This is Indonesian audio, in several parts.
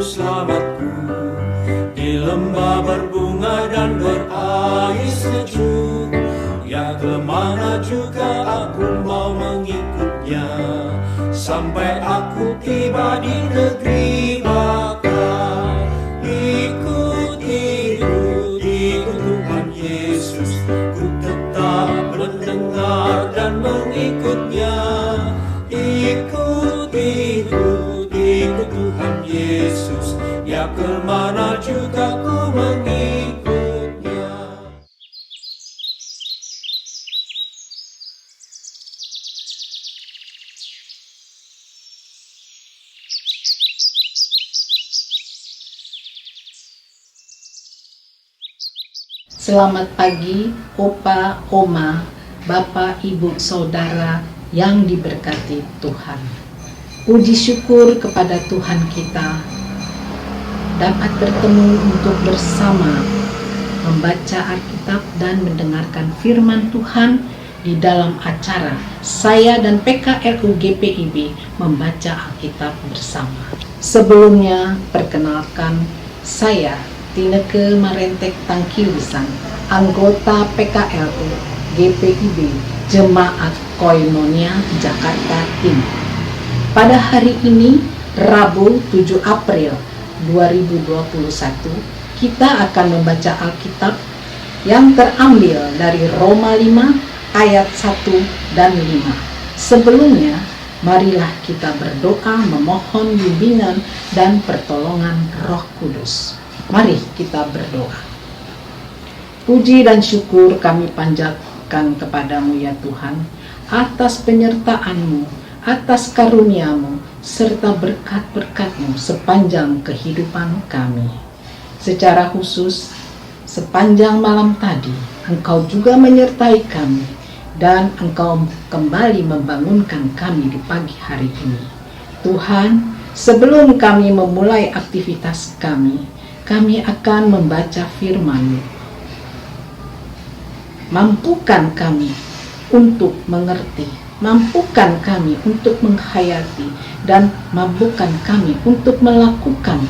selamatku. Di lembah berbunga dan berair sejuk, ya kemana juga aku mau mengikutnya, sampai aku tiba di negeri bakar. Ikut Tuhan Yesus, ku tetap mendengar dan mengikutnya. Ikut Tuhan Yesus, ya kemana juga ku mengikutnya. Selamat pagi, Opa, Oma, Bapak, Ibu, Saudara yang diberkati Tuhan. Puji syukur kepada Tuhan kita dapat bertemu untuk bersama membaca Alkitab dan mendengarkan firman Tuhan di dalam acara saya dan PKRU GPIB membaca Alkitab bersama. Sebelumnya, perkenalkan saya Tineke Marentek Tangkiusan, anggota PKRU GPIB Jemaat Koinonia Jakarta Timur. Pada hari ini, Rabu 7 April 2021, kita akan membaca Alkitab yang terambil dari Roma 5 ayat 1 dan 5. Sebelumnya, marilah kita berdoa memohon bimbingan dan pertolongan Roh Kudus. Mari kita berdoa. Puji dan syukur kami panjatkan kepadamu ya Tuhan, atas penyertaan-Mu, atas karunia-Mu, serta berkat-berkat-Mu sepanjang kehidupan kami. Secara khusus, sepanjang malam tadi, Engkau juga menyertai kami, dan Engkau kembali membangunkan kami di pagi hari ini. Tuhan, sebelum kami memulai aktivitas kami akan membaca firman-Mu. Mampukan kami untuk mengerti, mampukan kami untuk menghayati, dan mampukan kami untuk melakukan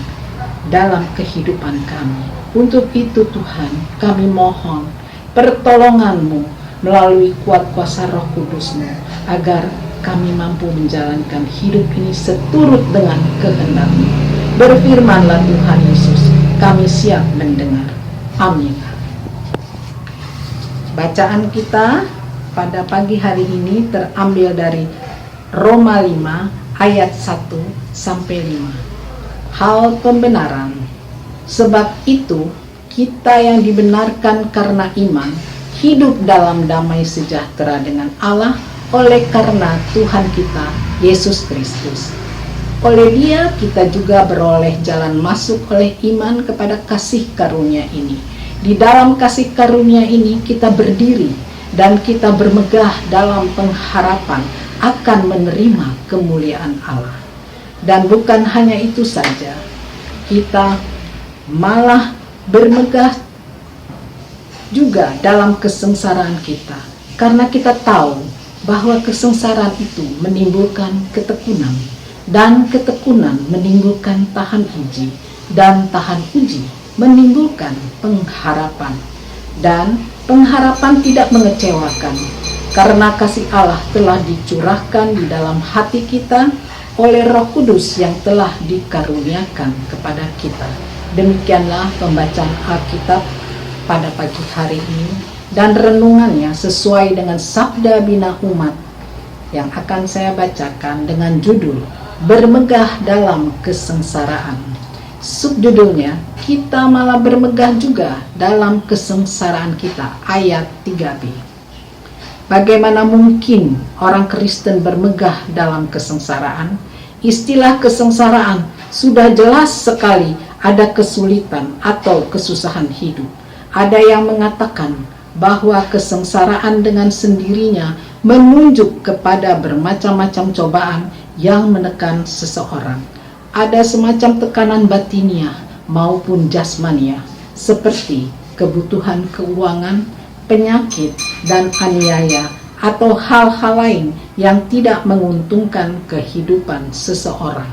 dalam kehidupan kami. Untuk itu Tuhan, kami mohon pertolongan-Mu melalui kuat kuasa Roh Kudus-Mu, agar kami mampu menjalankan hidup ini seturut dengan kehendak-Mu. Berfirmanlah Tuhan Yesus, kami siap mendengar. Amin. Bacaan kita pada pagi hari ini terambil dari Roma 5 ayat 1 sampai 5. Hal pembenaran. Sebab itu, kita yang dibenarkan karena iman, hidup dalam damai sejahtera dengan Allah oleh karena Tuhan kita, Yesus Kristus. Oleh Dia kita juga beroleh jalan masuk oleh iman kepada kasih karunia ini. Di dalam kasih karunia ini kita berdiri dan kita bermegah dalam pengharapan akan menerima kemuliaan Allah. Dan bukan hanya itu saja, kita malah bermegah juga dalam kesengsaraan kita, karena kita tahu bahwa kesengsaraan itu menimbulkan ketekunan, dan ketekunan menimbulkan tahan uji, dan tahan uji menimbulkan pengharapan. Dan pengharapan tidak mengecewakan, karena kasih Allah telah dicurahkan di dalam hati kita oleh Roh Kudus yang telah dikaruniakan kepada kita. Demikianlah pembacaan Alkitab pada pagi hari ini, dan renungannya sesuai dengan Sabda Bina Umat yang akan saya bacakan dengan judul Bermegah dalam Kesengsaraan. Subjudulnya, kita malah bermegah juga dalam kesengsaraan kita, ayat 3b. Bagaimana mungkin orang Kristen bermegah dalam kesengsaraan? Istilah kesengsaraan sudah jelas sekali ada kesulitan atau kesusahan hidup. Ada yang mengatakan bahwa kesengsaraan dengan sendirinya menunjuk kepada bermacam-macam cobaan yang menekan seseorang. Ada semacam tekanan batiniah maupun jasmaniah, seperti kebutuhan keuangan, penyakit, dan aniaya, atau hal-hal lain yang tidak menguntungkan kehidupan seseorang.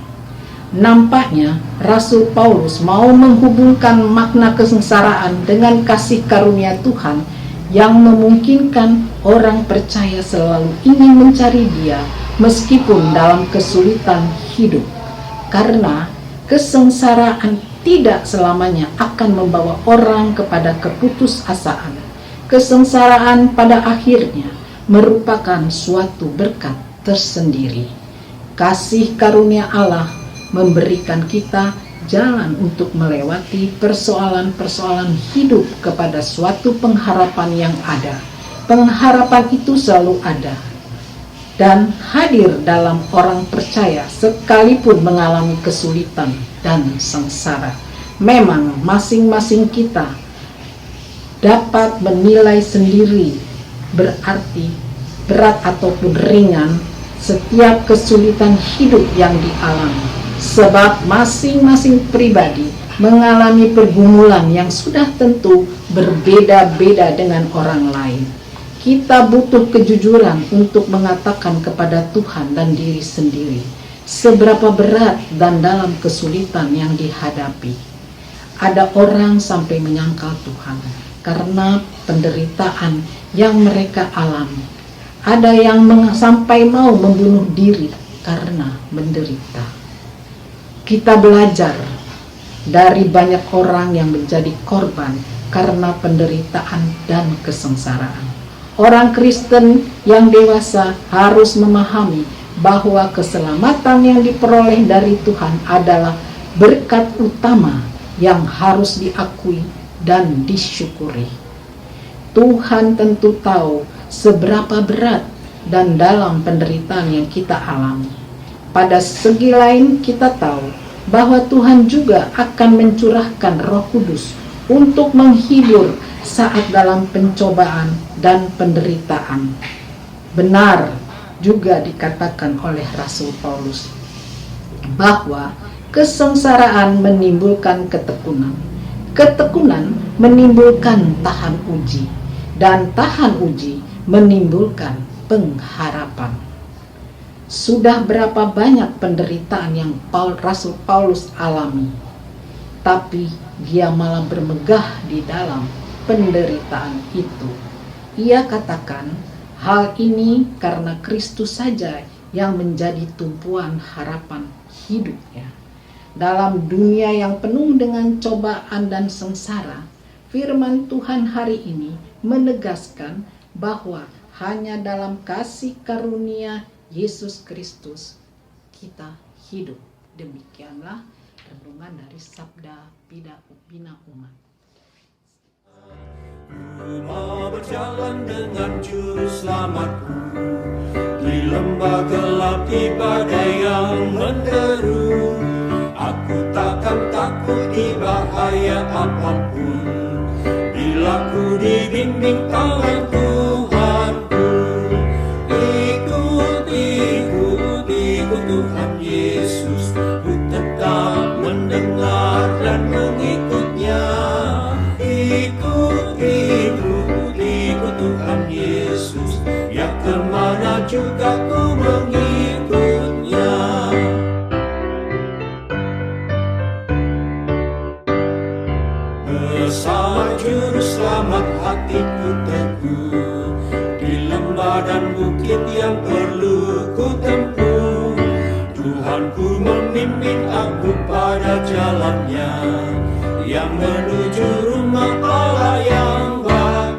Nampaknya Rasul Paulus mau menghubungkan makna kesengsaraan dengan kasih karunia Tuhan yang memungkinkan orang percaya selalu ingin mencari Dia meskipun dalam kesulitan hidup. Karena kesengsaraan tidak selamanya akan membawa orang kepada keputusasaan. Kesengsaraan pada akhirnya merupakan suatu berkat tersendiri. Kasih karunia Allah memberikan kita jalan untuk melewati persoalan-persoalan hidup kepada suatu pengharapan yang ada. Pengharapan itu selalu ada dan hadir dalam orang percaya sekalipun mengalami kesulitan dan sengsara. Memang masing-masing kita dapat menilai sendiri berarti berat ataupun ringan setiap kesulitan hidup yang dialami, sebab masing-masing pribadi mengalami pergumulan yang sudah tentu berbeda-beda dengan orang lain. Kita butuh kejujuran untuk mengatakan kepada Tuhan dan diri sendiri seberapa berat dan dalam kesulitan yang dihadapi. Ada orang sampai menyangkal Tuhan karena penderitaan yang mereka alami. Ada yang sampai mau membunuh diri karena menderita. Kita belajar dari banyak orang yang menjadi korban karena penderitaan dan kesengsaraan. Orang Kristen yang dewasa harus memahami bahwa keselamatan yang diperoleh dari Tuhan adalah berkat utama yang harus diakui dan disyukuri. Tuhan tentu tahu seberapa berat dan dalam penderitaan yang kita alami. Pada segi lain kita tahu bahwa Tuhan juga akan mencurahkan Roh Kudus untuk menghibur saat dalam pencobaan dan penderitaan. Benar juga dikatakan oleh Rasul Paulus bahwa kesengsaraan menimbulkan ketekunan. Ketekunan menimbulkan tahan uji, dan tahan uji menimbulkan pengharapan. Sudah berapa banyak penderitaan yang Rasul Paulus alami, tapi dia malah bermegah di dalam penderitaan itu. Ia katakan, hal ini karena Kristus saja yang menjadi tumpuan harapan hidupnya. Dalam dunia yang penuh dengan cobaan dan sengsara, firman Tuhan hari ini menegaskan bahwa hanya dalam kasih karunia Yesus Kristus kita hidup. Demikianlah renungan dari Sabda Bina Umat. Ku mau berjalan dengan juru selamatku di lembah gelap, di badai yang menderu. Aku takkan takut di bahaya apapun, bila ku dibimbing tangan Tuhanku. Ikut Tuhan Yesus, ku tetap mendengar dan mengikutnya. Ikut Tuhan Yesus, ya kemana juga ku mengikutnya. Bersama juru selamat hatiku teguh, di lembah dan bukit yang perlu ku tempuh. Tuhanku membimbing aku pada jalannya, yang menuju rumah Allah yang bakal.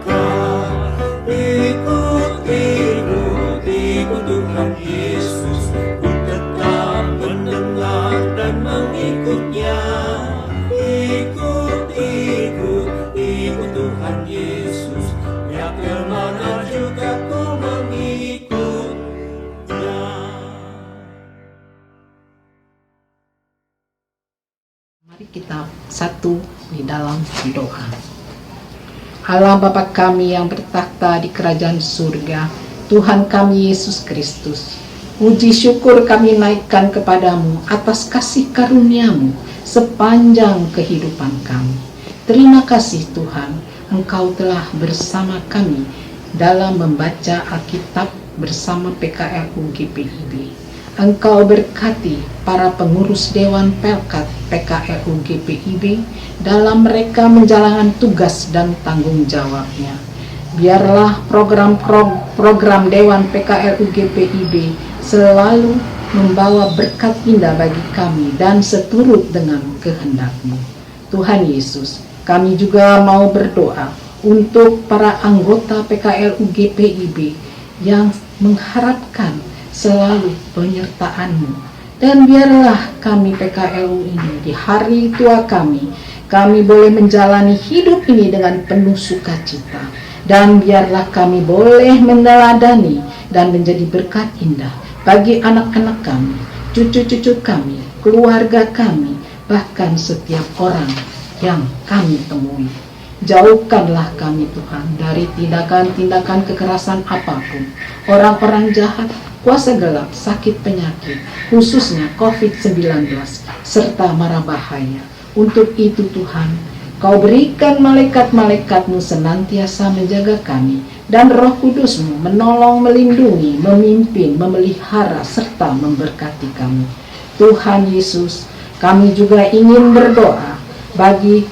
Ikut Tuhan Yesus, ku tetap mendengar dan mengikutnya. Ikut Tuhan Yesus, ya kemana juga ku mengikutnya. Mari kita satu di dalam doa. Allah Bapa kami yang bertakhta di kerajaan surga, Tuhan kami Yesus Kristus, puji syukur kami naikkan kepadamu atas kasih karunia-Mu sepanjang kehidupan kami. Terima kasih Tuhan, Engkau telah bersama kami dalam membaca Alkitab bersama PKLU GPIB. Engkau berkati para pengurus Dewan Pelkat PKRU GPIB dalam mereka menjalankan tugas dan tanggung jawabnya. Biarlah program Dewan PKRU GPIB selalu membawa berkat indah bagi kami dan seturut dengan kehendak-Mu. Tuhan Yesus, kami juga mau berdoa untuk para anggota PKRU GPIB yang mengharapkan selalu penyertaan-Mu. Dan biarlah kami PKRU ini di hari tua kami boleh menjalani hidup ini dengan penuh sukacita. Dan biarlah kami boleh meneladani dan menjadi berkat indah bagi anak-anak kami, cucu-cucu kami, keluarga kami, bahkan setiap orang yang kami temui. Jauhkanlah kami Tuhan dari tindakan-tindakan kekerasan apapun, orang-orang jahat, kuasa gelap, sakit penyakit, khususnya COVID-19, serta mara bahaya. Untuk itu Tuhan, Kau berikan malaikat-malaikat-Mu senantiasa menjaga kami, dan Roh Kudus-Mu menolong, melindungi, memimpin, memelihara, serta memberkati kami. Tuhan Yesus, kami juga ingin berdoa bagi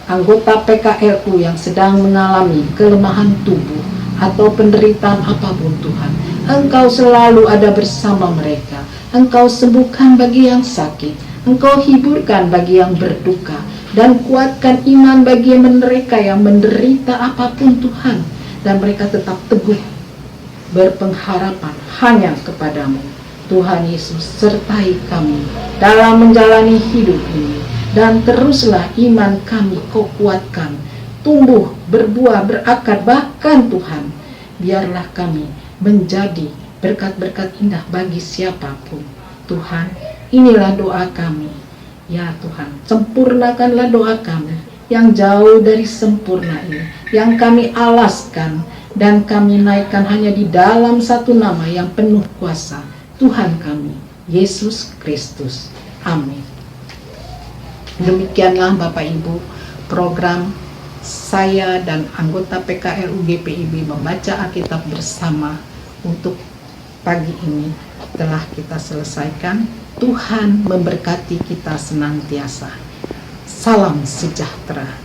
anggota PKRU yang sedang mengalami kelemahan tubuh atau penderitaan apapun Tuhan. Engkau selalu ada bersama mereka. Engkau sembuhkan bagi yang sakit, Engkau hiburkan bagi yang berduka, dan kuatkan iman bagi mereka yang menderita apapun Tuhan, dan mereka tetap teguh berpengharapan hanya kepadamu. Tuhan Yesus, sertai kami dalam menjalani hidup ini, dan teruslah iman kami Kau kuatkan, tumbuh, berbuah, berakar, bahkan Tuhan, biarlah kami menjadi berkat-berkat indah bagi siapapun. Tuhan, inilah doa kami. Ya Tuhan, sempurnakanlah doa kami yang jauh dari sempurna ini, yang kami alaskan dan kami naikkan hanya di dalam satu nama yang penuh kuasa, Tuhan kami, Yesus Kristus. Amin. Demikianlah Bapak Ibu, program saya dan anggota PKRU GPIB membaca Alkitab bersama untuk pagi ini telah kita selesaikan. Tuhan memberkati kita senantiasa. Salam sejahtera.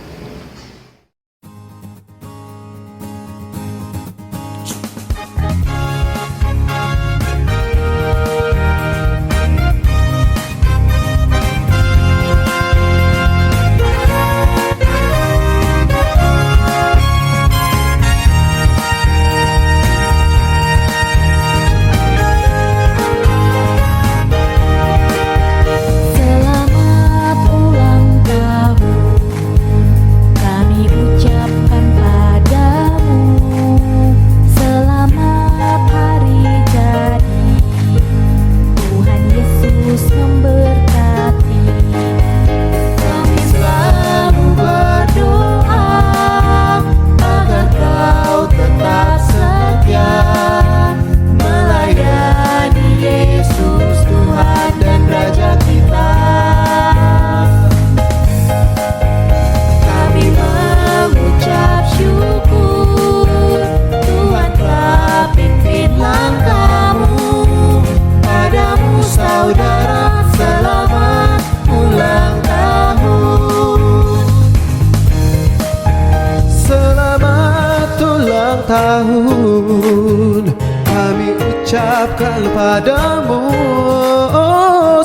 Tahun kami ucapkan padamu,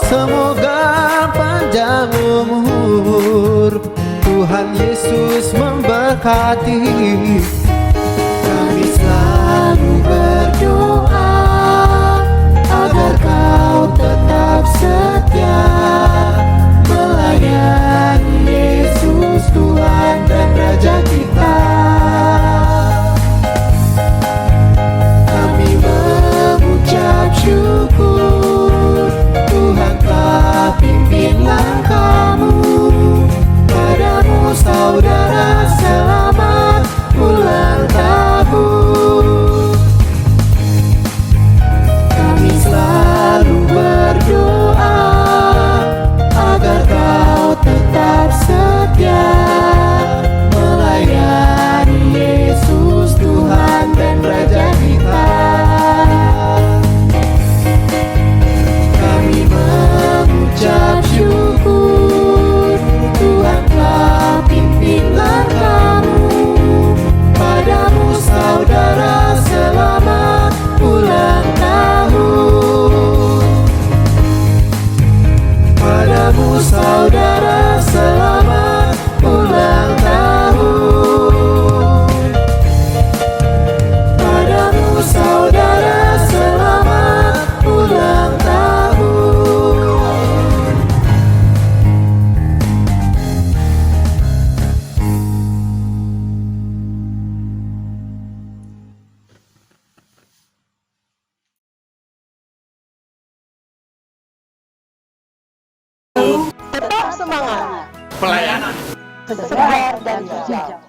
semoga panjang umur, Tuhan Yesus memberkati. Kami selalu berdoa agar Kau tetap setia melayani Yesus Tuhan dan Raja kita. Syukur Tuhan telah pimpin langkahmu, padamu saudara selamat ulang. saudara, selamat ulang tahun. Padamu saudara, selamat ulang tahun. Tetap semangat, Pelayanan segar dan hijau.